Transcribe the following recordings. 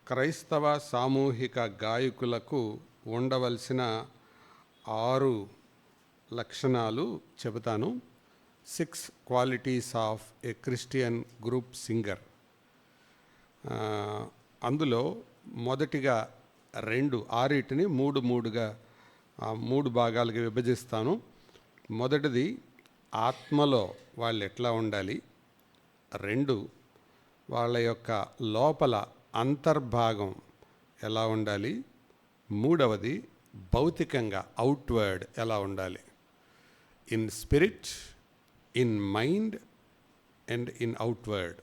క్రైస్తవ సామూహిక గాయకులకు ఉండవలసిన 6 లక్షణాలు చెబుతాను. 6 qualities of a Christian group singer. అందులో మొదటిగా 6టిని 3 భాగాలుగా విభజిస్తాను. మొదటిది, ఆత్మలో వాళ్ళు ఎట్లా ఉండాలి. 2, వాళ్ళ యొక్క లోపల అంతర్భాగం ఎలా ఉండాలి. 3వది, భౌతికంగా అవుట్వర్డ్ ఎలా ఉండాలి. In spirit, in mind and in outward.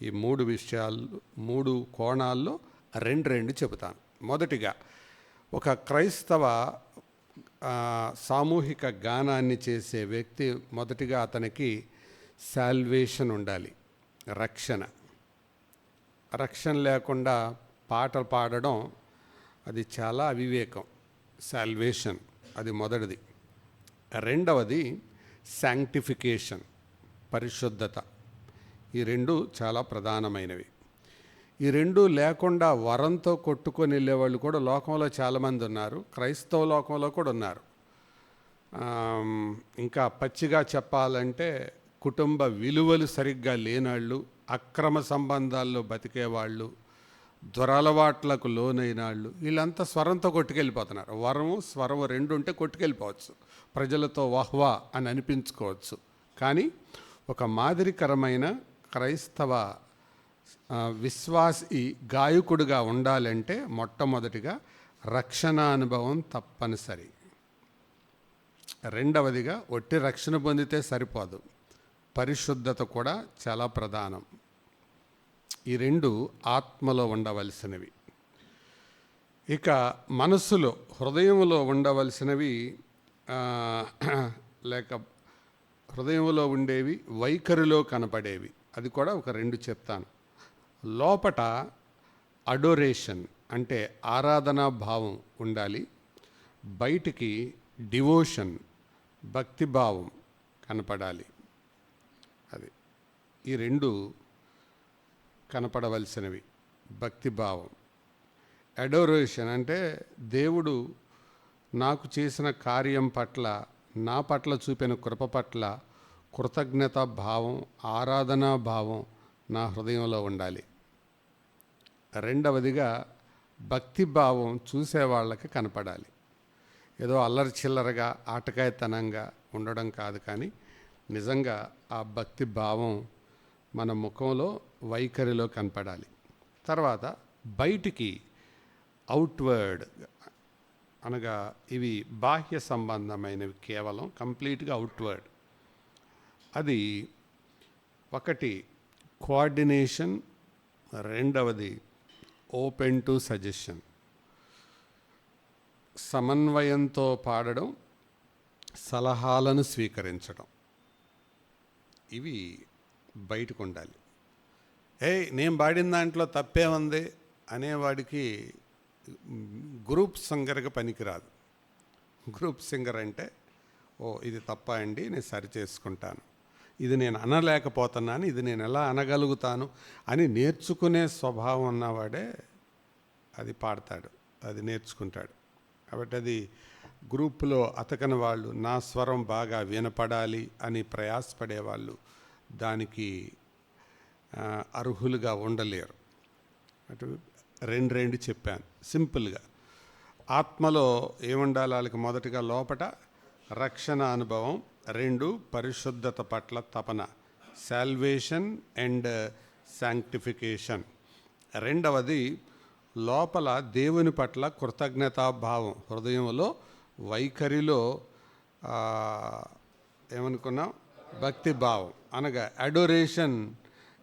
ఈ 3 విషయాలు 3 కోణాల్లో 2 చెబుతాను. మొదటిగా, ఒక క్రైస్తవ సామూహిక గానాన్ని చేసే వ్యక్తి మొదటిగా అతనికి సాల్వేషన్ ఉండాలి, రక్షణ లేకుండా పాటలు పాడడం అది చాలా అవివేకం. సాల్వేషన్ అది మొదటిది. 2వది శాంక్టిఫికేషన్, పరిశుద్ధత. ఈ 2 చాలా ప్రధానమైనవి. ఈ 2 లేకుండా వరంతో కొట్టుకొని వెళ్ళేవాళ్ళు కూడా లోకంలో చాలామంది ఉన్నారు. క్రైస్తవ లోకంలో కూడా ఉన్నారు. ఇంకా పచ్చిగా చెప్పాలంటే కుటుంబ విలువలు సరిగ్గా లేనాళ్ళు, అక్రమ సంబంధాల్లో బతికేవాళ్ళు, దురలవాట్లకు లోనైన వాళ్ళు, వీళ్ళంతా స్వరంతో కొట్టుకెళ్ళిపోతున్నారు. వరము స్వరము 2 ఉంటే కొట్టుకెళ్ళిపోవచ్చు, ప్రజలతో వాహ్వా అని అనిపించుకోవచ్చు. కానీ ఒక మాదిరికరమైన క్రైస్తవ విశ్వాసి గాయకుడిగా ఉండాలంటే మొట్టమొదటిగా రక్షణ అనుభవం తప్పనిసరి. 2వదిగా ఒట్టి రక్షణ పొందితే సరిపోదు, పరిశుద్ధత కూడా చాలా ప్రధానం. ఈ 2 ఆత్మలో ఉండవలసినవి. ఇక మనస్సులో, హృదయంలో ఉండవలసినవి లేక హృదయంలో ఉండేవి, వైఖరిలో కనపడేవి. అది కూడా ఒక 2 చెప్తాను. లోపట అడోరేషన్ అంటే ఆరాధనా భావం ఉండాలి. బయటికి డివోషన్, భక్తిభావం కనపడాలి. అది ఈ 2 కనపడవలసినవి. భక్తిభావం, అడోరేషన్ అంటే దేవుడు నాకు చేసిన కార్యం పట్ల, నా పట్ల చూపిన కృప పట్ల కృతజ్ఞతా భావం, ఆరాధనా భావం నా హృదయంలో ఉండాలి. 2వదిగా భక్తిభావం చూసేవాళ్ళకి కనపడాలి. ఏదో అల్లరి చిల్లరగా ఆటకాయతనంగా ఉండడం కాదు, కానీ నిజంగా ఆ భక్తి భావం మన ముఖంలో, వైఖరిలో కనపడాలి. తర్వాత బయటికి అవుట్వర్డ్ అనగా ఇవి బాహ్య సంబంధమైనవి, కేవలం కంప్లీట్గా అవుట్వర్డ్. అది 1 కోఆర్డినేషన్, 2వది ఓపెన్ టు సజెషన్. సమన్వయంతో పాడడం, సలహాలను స్వీకరించడం, ఇవి బయటకు ఉండాలి. నేను పాడిన దాంట్లో తప్పే ఉంది అనేవాడికి గ్రూప్ సింగర్గా పనికిరాదు. గ్రూప్ సింగర్ అంటే, ఇది తప్ప అండి, నేను సరి చేసుకుంటాను, ఇది నేను అనలేకపోతున్నాను, ఇది నేను ఎలా అనగలుగుతాను అని నేర్చుకునే స్వభావం ఉన్నవాడే అది పాడతాడు, అది నేర్చుకుంటాడు. కాబట్టి అది గ్రూపులో అతకని వాళ్ళు, నా స్వరం బాగా వినపడాలి అని ప్రయాసపడేవాళ్ళు దానికి అర్హులుగా ఉండలేరు. అటు 2 చెప్పాను సింపుల్గా. ఆత్మలో ఏముండాలి వాళ్ళకి? మొదటిగా లోపట రక్షణ అనుభవం, 2 పరిశుద్ధత పట్ల తపన, సాల్వేషన్ అండ్ శాంక్టిఫికేషన్. 2వది లోపల దేవుని పట్ల కృతజ్ఞతాభావం, హృదయంలో, వైఖరిలో ఏమనుకున్నాం, భక్తిభావం అనగా అడోరేషన్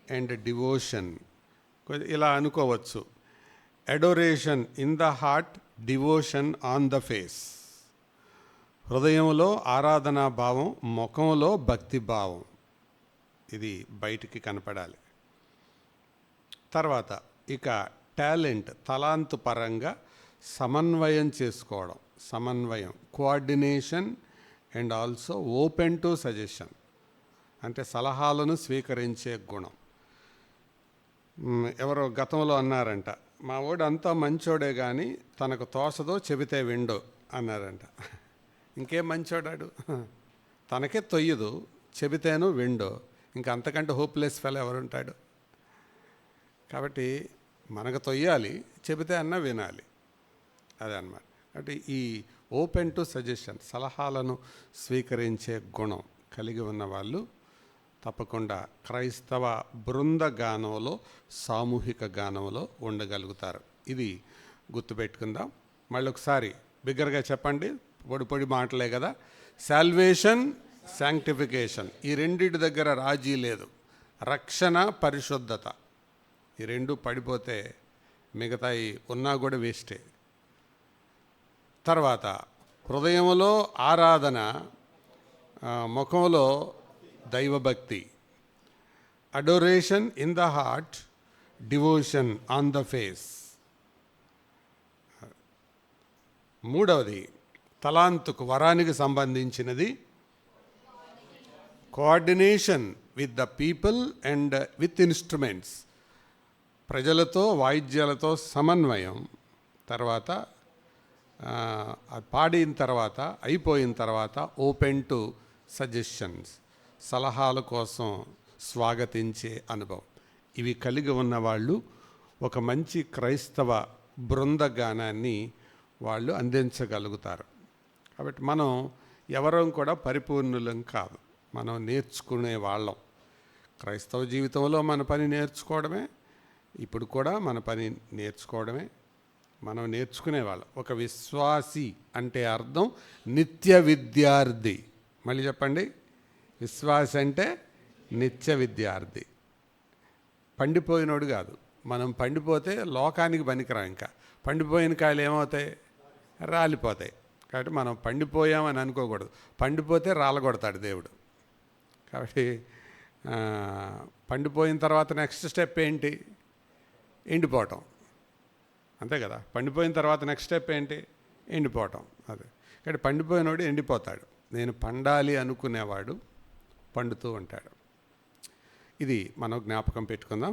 అండ్ డివోషన్. ఇలా అనుకోవచ్చు, adoration in the heart, devotion on the face. హృదయంలో ఆరాధనా భావం, ముఖంలో భక్తిభావం, ఇది బయటికి కనపడాలి. తర్వాత ఇక టాలెంట్, తలాంతు పరంగా సమన్వయం చేసుకోవడం, coordination and also open to suggestion అంటే సలహాలను స్వీకరించే గుణం. ఎవరో గతంలో అన్నారంట, మా వాడు అంతా మంచోడే కానీ తనకు తోసదో చెబితే విండో అన్నారంట. ఇంకేం మంచోడాడు, తనకే తొయ్యదు, చెబితేను విండో, ఇంకా అంతకంటే హోప్లెస్ ఫెలో ఎవరుంటాడు. కాబట్టి మనకు తొయ్యాలి, చెబితే అన్నా వినాలి, అదే అన్నమాట. కాబట్టి ఈ ఓపెన్ టు సజెషన్, సలహాలను స్వీకరించే గుణం కలిగి ఉన్న వాళ్ళు తప్పకుండా క్రైస్తవ బృంద గానంలో, సామూహిక గానంలో ఉండగలుగుతారు. ఇది గుర్తుపెట్టుకుందాం. మళ్ళీ ఒకసారి బిగ్గరగా చెప్పండి, పొడి మాటలే కదా. సాల్వేషన్, శాంక్టిఫికేషన్, ఈ రెండింటి దగ్గర రాజీ లేదు. రక్షణ, పరిశుద్ధత, ఈ రెండు పడిపోతే మిగతాయి ఉన్నా కూడా వేస్టే. తర్వాత హృదయంలో ఆరాధన, ముఖంలో దైవభక్తి. Adoration in the heart, devotion on the face. మూడవది తలాంతుకు, వరానికి సంబంధించినది coordination with the people and with instruments, ప్రజలతో వాయిద్యాలతో సమన్వయం. తర్వాత పాడిన తర్వాత, అయిపోయిన తర్వాత ఓపెన్ టు సజెషన్స్, సలహాల కోసం స్వాగతించే అనుభవం. ఇవి కలిగి ఉన్నవాళ్ళు ఒక మంచి క్రైస్తవ బృందగానాన్ని వాళ్ళు అందించగలుగుతారు. కాబట్టి మనం ఎవరం కూడా పరిపూర్ణులం కాదు, మనం నేర్చుకునే వాళ్ళం. క్రైస్తవ జీవితంలో మన పని నేర్చుకోవడమే, ఇప్పుడు కూడా మన పని నేర్చుకోవడమే, మనం నేర్చుకునేవాళ్ళం. ఒక విశ్వాసి అంటే అర్థం నిత్య విద్యార్థి. మళ్ళీ చెప్పండి, విశ్వాసి అంటే నిత్య విద్యార్థి. పండిపోయినోడు కాదు. మనం పండిపోతే లోకానికి పనికిరాం. ఇంకా పండిపోయిన కాయలు ఏమవుతాయి, రాలిపోతాయి. కాబట్టి మనం పండిపోయామని అనుకోకూడదు, పండిపోతే రాలగొడతాడు దేవుడు. కాబట్టి పండిపోయిన తర్వాత నెక్స్ట్ స్టెప్ ఏంటి, ఎండిపోవటం, అంతే కదా. పండిపోయిన తర్వాత నెక్స్ట్ స్టెప్ ఏంటి, ఎండిపోవటం. అదే కాబట్టి పండిపోయినోడు ఎండిపోతాడు. నేను పండాలి అనుకునేవాడు పండుతూ ఉంటాడు. ఇది మనం జ్ఞాపకం పెట్టుకుందాం.